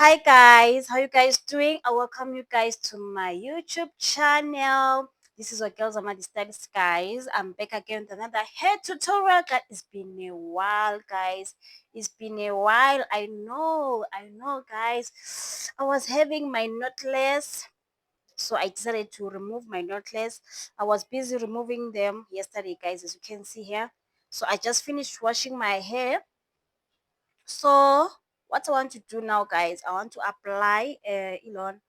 Hi guys, how you guys doing? I welcome you guys to my YouTube channel. This is your girls Amadi Stylist, guys. I'm back again with another hair tutorial. That it's been a while, guys. It's been a while. I know, guys. I was having my knotless, so I decided to remove my knotless. I was busy removing them yesterday, guys, as you can see here. So I just finished washing my hair. So what I want to do now, guys, I want to apply Elon.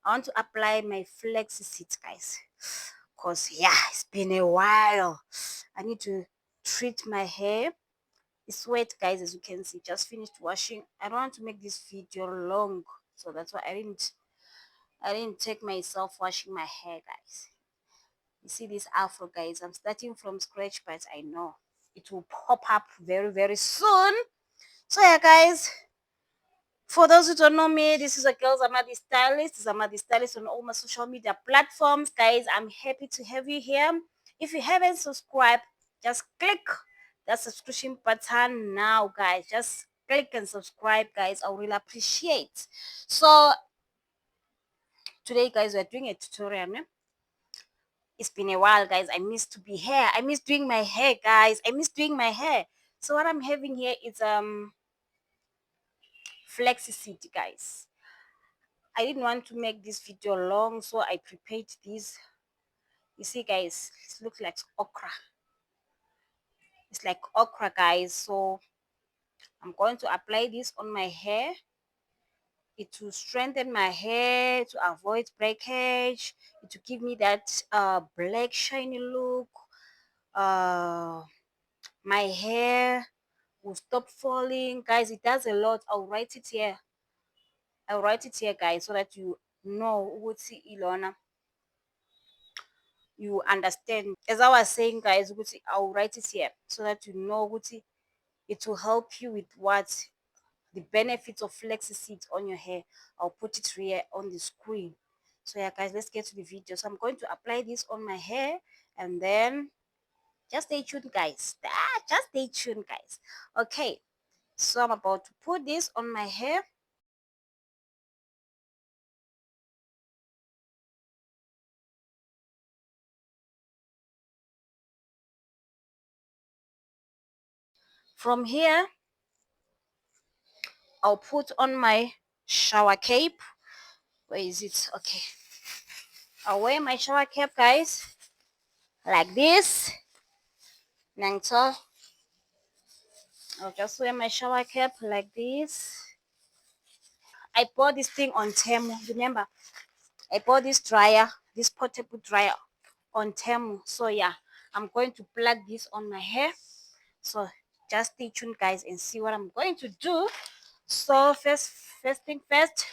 I want to apply my Flaxseed, guys, because yeah, it's been a while. I need to treat my hair. It's wet, guys, as you can see. Just finished washing. I don't want to make this video long, so that's why I didn't take myself washing my hair, guys. You see this afro, guys, I'm starting from scratch, but I know it will pop up very, very soon. So yeah, guys, for those who don't know me, this is a girls Amadi Stylist. This is Amadi Stylist on all my social media platforms. Guys, I'm happy to have you here. If you haven't subscribed, just click that subscription button now, guys. Just click and subscribe, guys. I really appreciate. So today, guys, we're doing a tutorial. Ne? It's been a while, guys. I miss to be here. I miss doing my hair, guys. I miss doing my hair. So what I'm having here is Flaxseed, guys. I didn't want to make this video long, so I prepared this. You see, guys, it looks like okra. It's like okra, guys. So I'm going to apply this on my hair. It will strengthen my hair to avoid breakage. It will give me that black shiny look. Uh, my hair will stop falling, guys. It does a lot. I'll write it here. I'll write it here, guys, so that you know what see Ilona. You understand. As I was saying, guys, I'll write it here so that you know what it will help you with what the benefits of Flaxseed on your hair. I'll put it here on the screen. So yeah, guys, let's get to the video. So I'm going to apply this on my hair, and then just stay tuned, guys. Just stay tuned, guys. Okay, so I'm about to put this on my hair. From here, I'll put on my shower cape. Where is it? Okay, I'll wear my shower cap, guys, like this. Nangto, I'll just wear my shower cap like this. I bought this thing on Temu. Remember, I bought this dryer, this portable dryer on Temu. So yeah, I'm going to plug this on my hair. So just stay tuned, guys, and see what I'm going to do. So first thing first,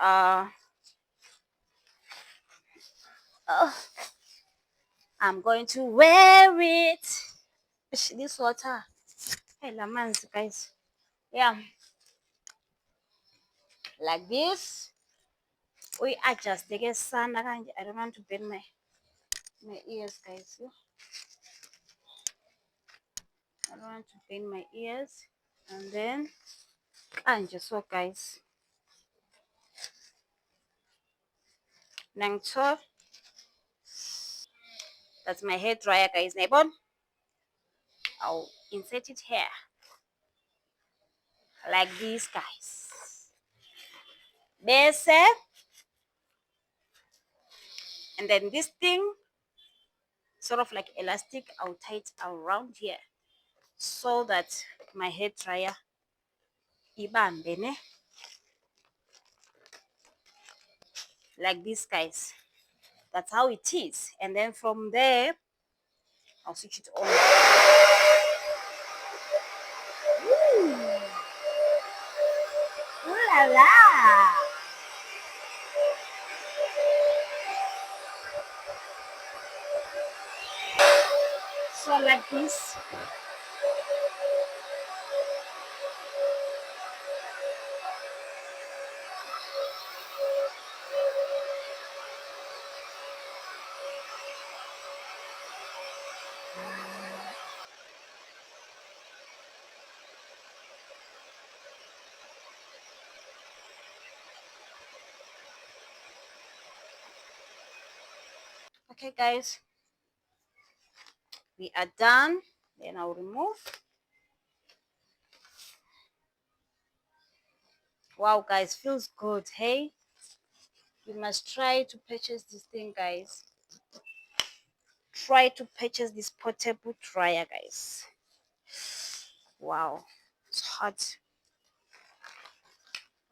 uh, oh, I'm going to wear it. This water, hey, lamans, guys. Yeah, like this. We adjust the sun. I don't want to bend my ears, guys. I don't want to bend my ears. And then and just so, guys. Nangto. That's my hair dryer, guys. Nebon. I'll insert it here like this, guys. Bese. And then this thing, sort of like elastic, I'll tie it around here so that my hair dryer ibambe, ne? Like this, guys. That's how it is. And then from there, I'll switch it on. Ooh la la! So like this. Okay guys, we are done. Then I'll remove. Wow guys, feels good. Hey, you must try to purchase this thing guys. Try to purchase this portable dryer guys. Wow, it's hot.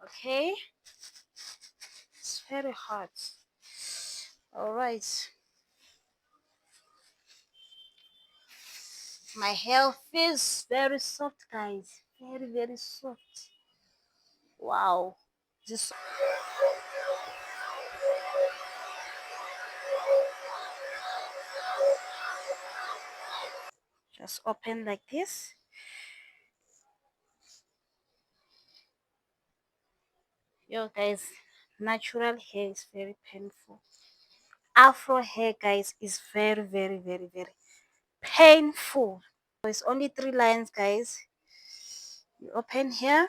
Okay, it's very hot. All right, my hair feels very soft guys, very soft. Wow, just open like this. Yo guys, natural hair is very painful. Afro hair guys is very painful. So it's only 3 lines guys. You open here,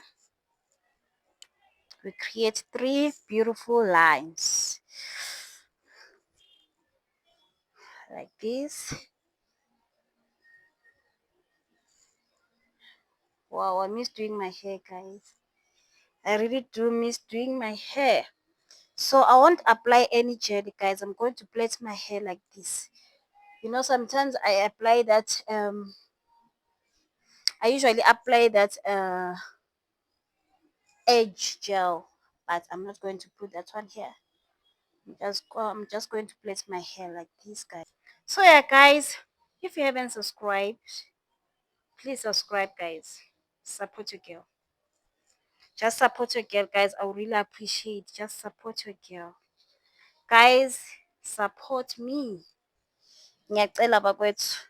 we create 3 beautiful lines like this. Wow, I miss doing my hair guys. I really do miss doing my hair. So I won't apply any jelly guys. I'm going to plait my hair like this. You know, sometimes I apply that I usually apply that edge gel, but I'm not going to put that one here. I'm just going to place my hair like this guys. So yeah guys, if you haven't subscribed, please subscribe guys. Support your girl. Just support your girl guys. I would really appreciate. Just support your girl guys. Support me. Ngiyacela bakwethu.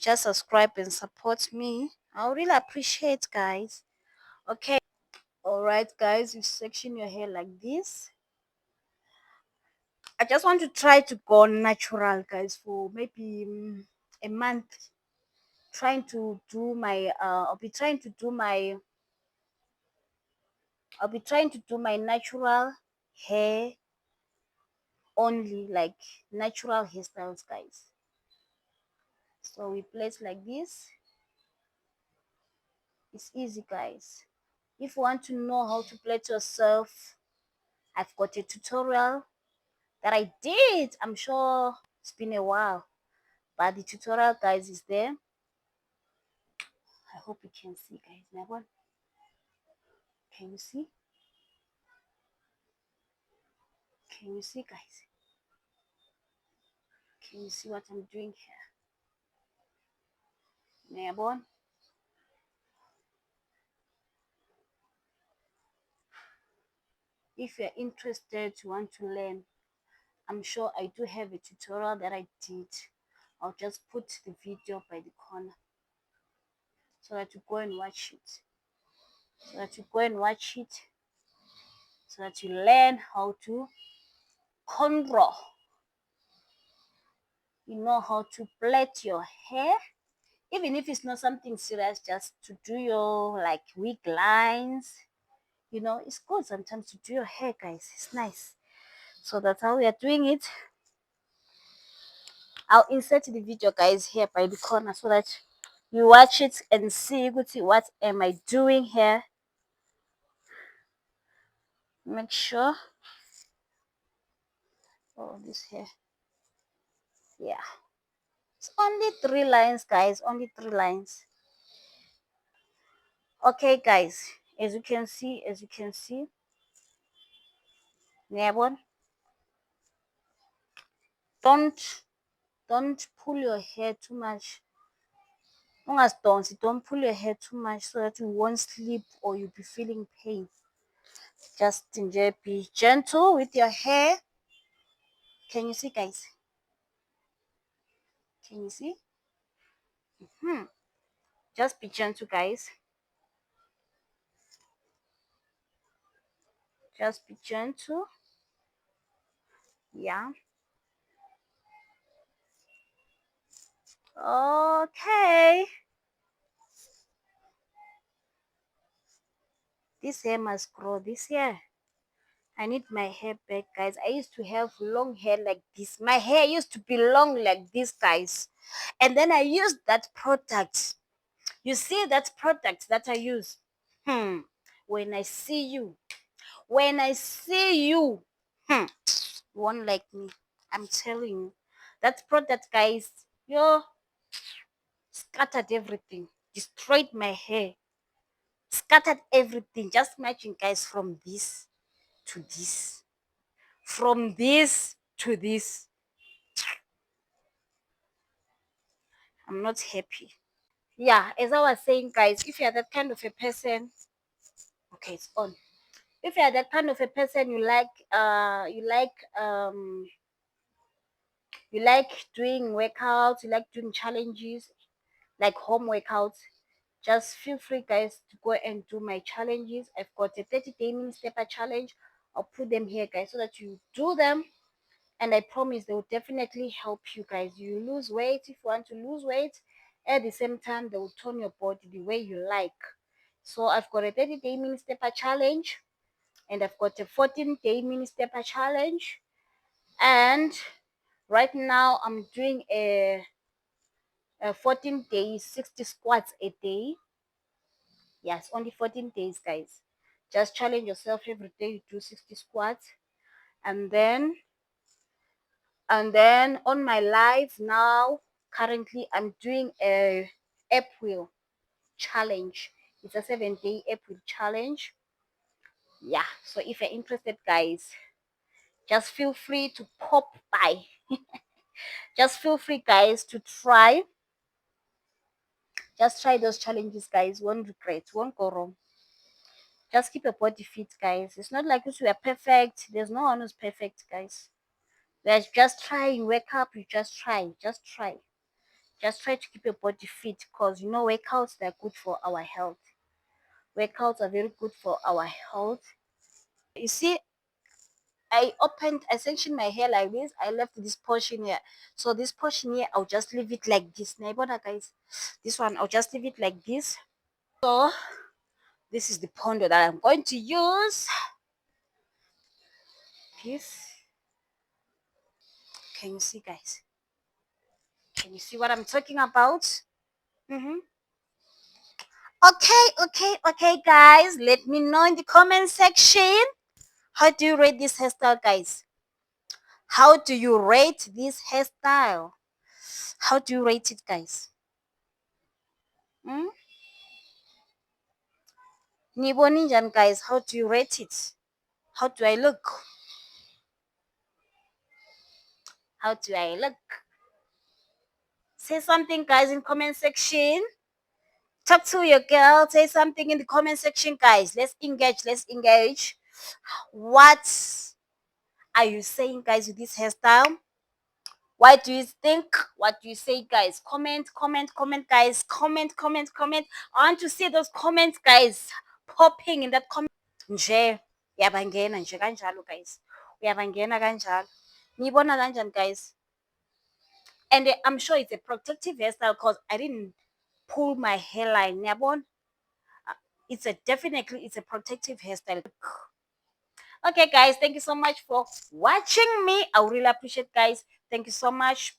Just subscribe and support me. I would really appreciate guys. Okay. All right guys, you section your hair like this. I just want to try to go natural guys for maybe a month. Trying to do my I'll be trying to do my natural hair only, like natural hairstyles guys. So we place like this. It's easy guys. If you want to know how to plait yourself, I've got a tutorial that I did. I'm sure it's been a while, but the tutorial guys is there. I hope you can see guys. Now can you see? Can you see guys? Can you see what I'm doing here? Now if you're interested, you want to learn, I'm sure I do have a tutorial that I did. I'll just put the video by the corner so that you go and watch it. So that you learn how to cornrow. You know how to plait your hair. Even if it's not something serious, just to do your like wig lines. You know, it's good sometimes to do your hair, guys. It's nice. So that's how we are doing it. I'll insert the video guys here by the corner so that you watch it and see what am I doing here. Make sure. Oh, this here. Yeah. It's only 3 lines, guys. Only 3 lines. Okay, guys. As you can see, Nebon, don't pull your hair too much. Don't pull your hair too much so that you won't sleep or you'll be feeling pain. Just be gentle with your hair. Can you see, guys? Can you see? Just be gentle, guys. Just be gentle. Yeah. Okay. This hair must grow this year. I need my hair back, guys. I used to have long hair like this. My hair used to be long like this, guys. And then I used that product. You see that product that I use? When I see you, when I see you, you won't like me. I'm telling you. That product, guys, yo, scattered everything. Destroyed my hair. Scattered everything. Just imagine, guys, from this to this. From this to this. I'm not happy. Yeah, as I was saying, guys, if you're that kind of a person, okay, it's on. If you're that kind of a person, you like doing workouts, you like doing challenges, like home workouts, just feel free, guys, to go and do my challenges. I've got a 30-day mini stepper challenge. I'll put them here, guys, so that you do them. And I promise they will definitely help you, guys. You lose weight if you want to lose weight. At the same time, they will tone your body the way you like. So I've got a 30-day mini stepper challenge, and I've got a 14-day mini stepper challenge. And right now I'm doing a 14 days, 60 squats a day. Yes, only 14 days, guys. Just challenge yourself every day. You do 60 squats, and then on my live now, currently I'm doing a app wheel challenge. It's a 7-day app wheel challenge. Yeah, so if you're interested, guys, just feel free to pop by. Just feel free, guys, to try. Just try those challenges, guys. Won't regret, won't go wrong. Just keep your body fit, guys. It's not like we are perfect. There's no one who's perfect, guys. There's just trying. Wake up, you just try. Just try. Just try to keep your body fit, because you know workouts, they're good for our health. Workouts are very good for our health. You see, I sectioned my hair like this. I left this portion here. So this portion here, I'll just leave it like this. Neighbor, guys, this one, I'll just leave it like this. So this is the pondo that I'm going to use. This. Can you see, guys? Can you see what I'm talking about? Okay, guys. Let me know in the comment section. How do you rate this hairstyle, guys? How do you rate this hairstyle? How do you rate it, guys? Nibo Ninjan, guys, how do you rate it? How do I look? How do I look? Say something, guys, in comment section. Talk to your girl. Say something in the comment section, guys. Let's engage. Let's engage. What are you saying, guys, with this hairstyle? What do you think? What do you say, guys? Comment, guys. Comment. I want to see those comments, guys, popping in that comment. Nje, uyabangena nje kanjalo, guys. Uyabangena kanjalo. Niyibona kanjani, guys? And I'm sure it's a protective hairstyle because I didn't pull my hairline. Niyabona? It's a protective hairstyle. Okay, guys, thank you so much for watching me. I really appreciate, guys. Thank you so much.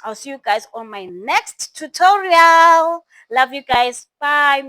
I'll see you guys on my next tutorial. Love you guys. Bye.